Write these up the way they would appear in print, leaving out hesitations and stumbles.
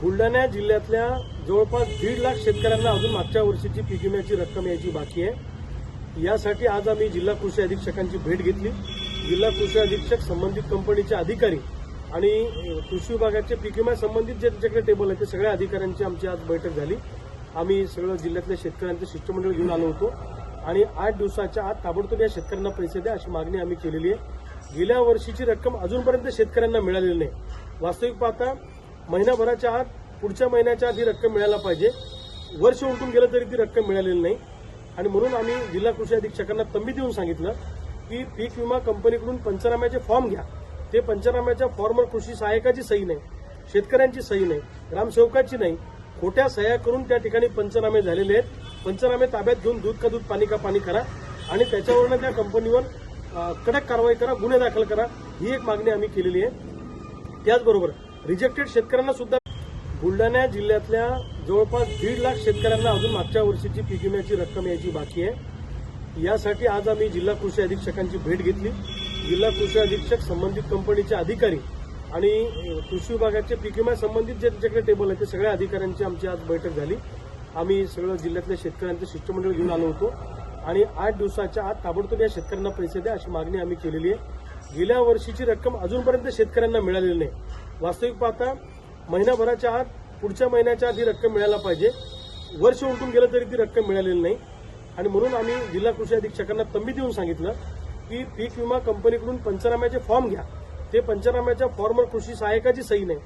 बुलढाणा जिल्ह्यातल्या जवळपास 1.5 लाख शेतकऱ्यांना अजून मागच्या वर्षीची पीक विम्याची रक्कम यायची बाकी आहे। यासाठी आज आम्ही जिल्हा कृषी अधीक्षकांची भेट घेतली। जिल्हा कृषी अधीक्षक, संबंधित कंपनीचे अधिकारी आणि कृषी विभागाचे पीक विमा संबंधित जे त्यांच्याकडे टेबल आहे ते सगळ्या अधिकाऱ्यांची आमची आज बैठक झाली। आम्ही सगळं जिल्ह्यातल्या शेतकऱ्यांचं शिष्टमंडळ घेऊन आलो होतो आणि 8 दिवसाच्या आत ताबडतोब या शेतकऱ्यांना पैसे द्या अशी मागणी आम्ही केलेली आहे। गेल्या वर्षीची रक्कम अजूनपर्यंत शेतकऱ्यांना मिळालेली नाही। वास्तविक पाहता महिनाभराच्या आत, पुढच्या महिन्याच्या आत ही रक्कम मिळायला पाहिजे। वर्ष उलटून गेलं तरी ती रक्कम मिळालेली नाही आणि म्हणून आम्ही जिल्हा कृषी अधीक्षकांना तंबी देऊन सांगितलं की पीक विमा कंपनीकडून पंचनाम्याचे फॉर्म घ्या। ते पंचनाम्याच्या फॉर्मवर कृषी सहाय्यकाची सही नाही, शेतकऱ्यांची सही नाही, ग्रामसेवकाची नाही, खोट्या सह्या करून त्या ठिकाणी पंचनामे झालेले आहेत। पंचनामे ताब्यात घेऊन दूध का दूध पाणी का पाणी करा आणि त्याच्यावरनं त्या कंपनीवर कडक कारवाई करा, गुन्हे दाखल करा, ही एक मागणी आम्ही केलेली आहे। त्याचबरोबर रिजेक्टेड शेतकऱ्यांना सुद्धा बुलढाणा जिल्ह्यातल्या जवळपास 1.5 लाख शेतकऱ्यांना अजून मागच्या वर्षीची पीक विम्याची रक्कम यायची बाकी आहे। यासाठी आज आम्ही जिल्हा कृषी अधीक्षकांची भेट घेतली। जिल्हा कृषी अधीक्षक, संबंधित कंपनीचे अधिकारी आणि कृषी विभागाचे पीक विमा संबंधित जे त्यांच्याकडे टेबल आहे ते सगळ्या अधिकाऱ्यांची आमची आज बैठक झाली। आम्ही सगळं जिल्ह्यातल्या शेतकऱ्यांचं शिष्टमंडळ घेऊन आलो होतो आणि 8 दिवसाच्या आत ताबडतोब या शेतकऱ्यांना पैसे द्या अशी मागणी आम्ही केलेली आहे। गेल्या वर्षीची रक्कम अजूनपर्यंत शेतकऱ्यांना मिळालेली नाही। वास्तविक पाहता महिनाभराच्या आत, पुढच्या महिन्याच्या आत ही रक्कम मिळायला पाहिजे। वर्ष उलटून गेलं तरी ती रक्कम मिळालेली नाही आणि म्हणून आम्ही जिल्हा कृषी अधीक्षकांना तंबी देऊन सांगितलं की पीक विमा कंपनीकडून पंचनाम्याचे फॉर्म घ्या। ते पंचनाम्याच्या फॉर्मवर कृषी सहाय्यकाची सही नाही,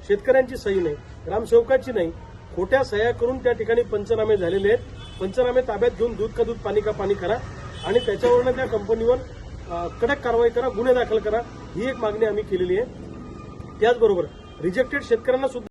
शेतकऱ्यांची सही नाही, ग्रामसेवकाची नाही, खोट्या सह्या करून त्या ठिकाणी पंचनामे झालेले आहेत। पंचनामे ताब्यात घेऊन दूध का दूध पाणी का पाणी करा आणि त्याच्यावरनं त्या कंपनीवर कडक कारवाई करा, गुन्हे दाखल करा, ही एक मागणी आम्ही केलेली आहे। त्याचबरोबर रिजेक्टेड शेतकऱ्यांना सुद्धा